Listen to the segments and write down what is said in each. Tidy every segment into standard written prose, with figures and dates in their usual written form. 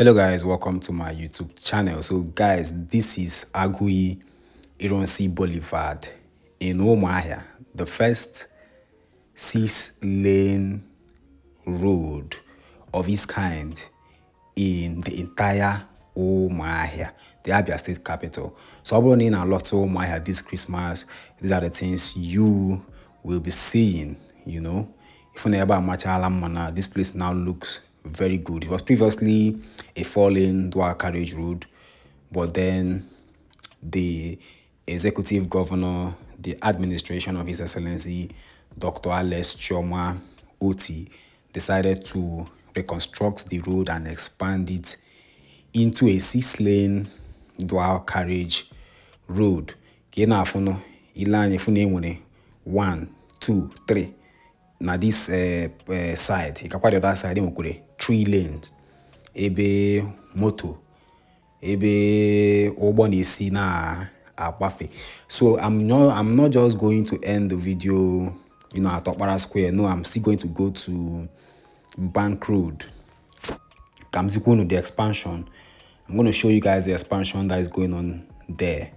Hello guys, welcome to my YouTube channel. So guys, this is Agui Ironsi Boulevard in Umuahia, the first 6-lane road of its kind in the entire Umuahia, the Abia state capital. So I'm running a lot of Umuahia this Christmas. These are the things you will be seeing, you know. If you never match Alamana, this place now looks very good. It was previously a 4-lane dual carriage road, but then the executive governor, the administration of His Excellency Dr Alex Otti decided to reconstruct the road and expand it into a 6-lane dual carriage road. Kena afuno ilanye fune nwere 1, 2, 3. Now this side, ikakwa the other side, enwekure 3 lanes. Ebe moto, ebe ụgbọ na-esi na agbafe. So I'm not just going to end the video, you know, at Okpara Square. No, I'm still going to go to Bank Road. Kamzikunu, the expansion. I'm going to show you guys the expansion that is going on there.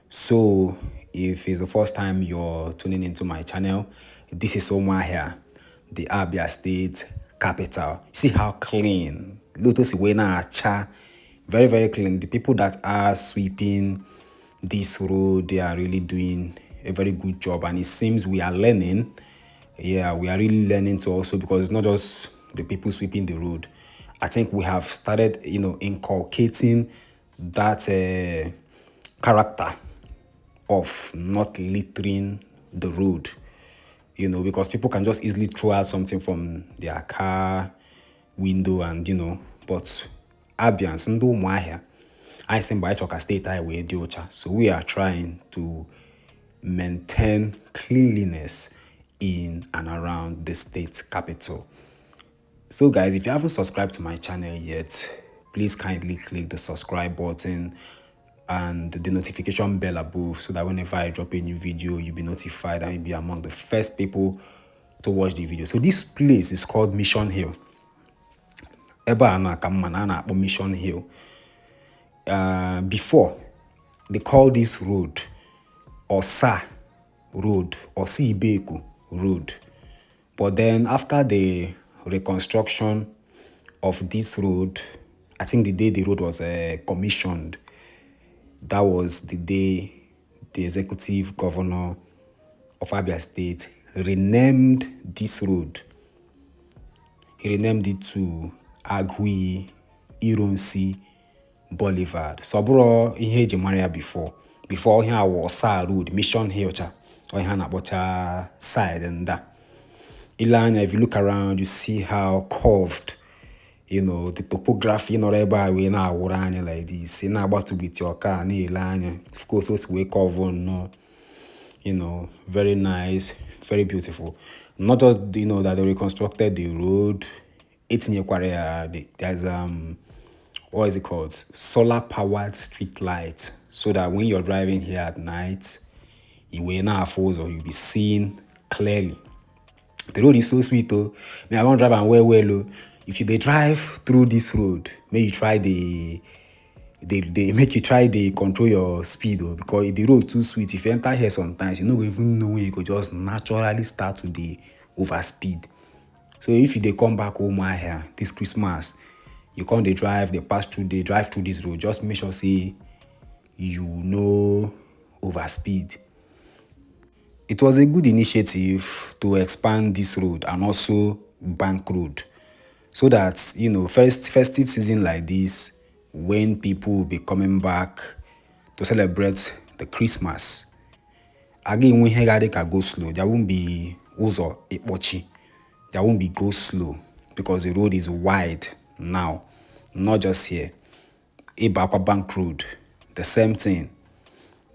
So if it's the first time you're tuning into my channel, this is Umuahia, the Abia state capital. See how clean. Lotus Iwena Cha, very, very clean. The people that are sweeping this road, they are really doing a very good job. And it seems we are learning. Yeah, we are really learning to also, because it's not just the people sweeping the road. I think we have started, you know, inculcating that character of not littering the road, you know, because people can just easily throw out something from their car window and, you know, but Abians, ndo Umuahia, I say by Choka State Highway, Diocha. So we are trying to maintain cleanliness in and around the state capital. So guys, if you haven't subscribed to my channel yet, please kindly click the subscribe button and the notification bell above, so that whenever I drop a new video, you'll be notified and you'll be among the first people to watch the video. So this place is called Mission Hill. Mission Hill. Before, they called this road Osa Road or Sibeku Road. But then after the reconstruction of this road, I think the day the road was commissioned, that was the day the executive governor of Abia State renamed this road. He renamed it to AGUIYI IRONSI Boulevard. So bro, ihe Maria before here was Sa Road, Mission Hill cha, or here na side and that. Ilanya, if you look around, you see how curved, you know, the topography, you know, we now like this. You're not about to beat your car, of course, it's way covered, no, you know, very nice, very beautiful. Not just, you know, that they reconstructed the road. It's in your career. There's what is it called? Solar powered street light, so that when you're driving here at night, you will not afford or you'll be seen clearly. The road is so sweet though. I won't drive and well. If you drive through this road, may you try they make you try the control your speed though, because the road too sweet. If you enter here sometimes, you don't even know when you could just naturally start to the overspeed. So if you come back home here this Christmas, you come they drive, they pass through, they drive through this road. Just make sure say you know overspeed. It was a good initiative to expand this road and also Bank Road, so that, you know, festive season like this, when people will be coming back to celebrate the Christmas, again when Hegade can go slow, there won't be uzo ipochi, there won't be go slow, because the road is wide now, not just here. Ibakwa Bank Road, the same thing.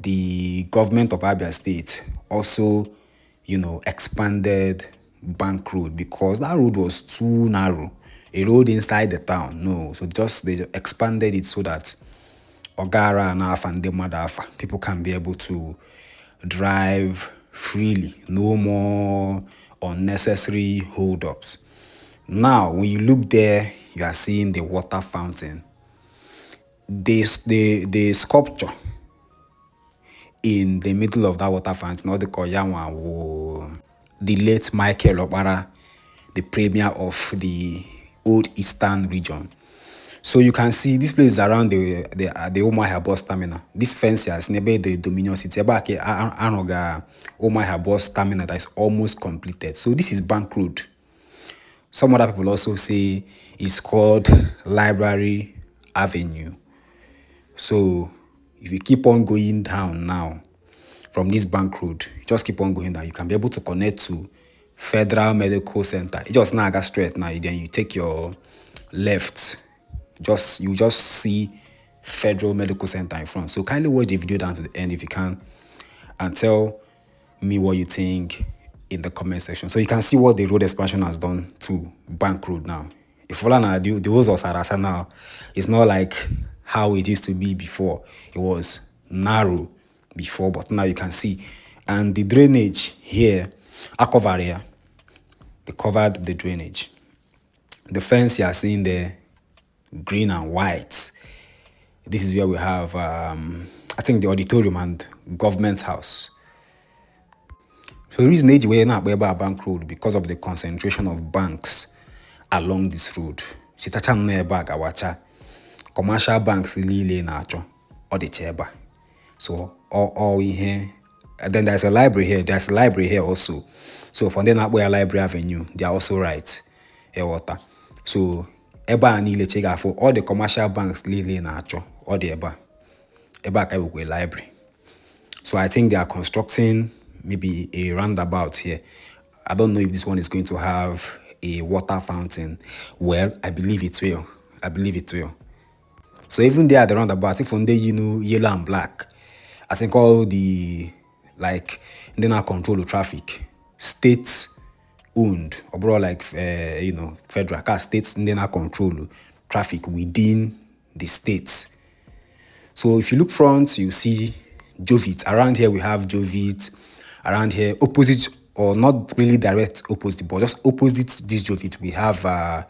The government of Abia State also, you know, expanded Bank Road, because that road was too narrow. A road inside the town, no. So they expanded it so that Ogara and Afa and Demadafa, people can be able to drive freely. No more unnecessary hold-ups. Now, when you look there, you are seeing the water fountain. The sculpture in the middle of that water fountain, not the Koyawa, the late Michael Okpara, the premier of the Old Eastern region. So you can see this place is around the Umuahia bus terminal. This fence is near the Dominion City. Anoga Umuahia bus terminal that is almost completed. So this is Bank Road. Some other people also say it's called Library Avenue. So if you keep on going down now from this Bank Road, just keep on going down, you can be able to connect to Federal Medical Center. It just now go straight now. Then you take your left. You just see Federal Medical Center in front. So kindly watch the video down to the end if you can, and tell me what you think in the comment section. So you can see what the road expansion has done to Bank Road now. If the roads of Sarasa now, it's not like how it used to be before. It was narrow before, but now you can see. And the drainage here, I covered here. They covered the drainage. The fence you are seeing there, green and white. This is where we have, I think, the auditorium and government house. So the reason we're not about Bank Road because of the concentration of banks along this road. Commercial banks really nacho or the cheba. So all in here. And then there's a library here. There's a library here also. So from then up where Library Avenue, they are also right. Water. So eba and ile check for all the commercial banks really nacho or the eba kai we library. So I think they are constructing maybe a roundabout here. I don't know if this one is going to have a water fountain. Well, I believe it will. I believe it will. So even there at the roundabout, I think from there, yellow and black. I think all the, like, they now control the traffic. State owned, or like, federal car states, they now control traffic within the states. So if you look front, you see Jovit. Around here, we have Jovit. Around here, opposite, or not really direct opposite, but just opposite this Jovit, we have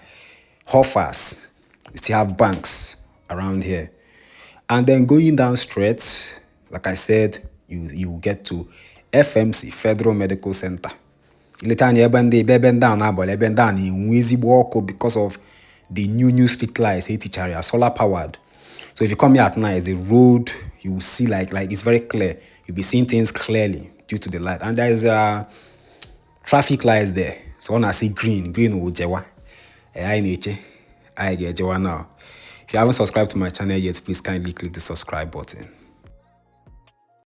Hoffers. We still have banks around here. And then going down straight, like I said, you get to FMC, Federal Medical Center. Later on, you bend down now, but bend down in Wizi walk because of the new street lights, area, solar powered. So if you come here at night, the road, you will see like it's very clear. You'll be seeing things clearly due to the light. And there is traffic lights there. So when I see green will jewa. I get jewa now. If you haven't subscribed to my channel yet, please kindly click the subscribe button.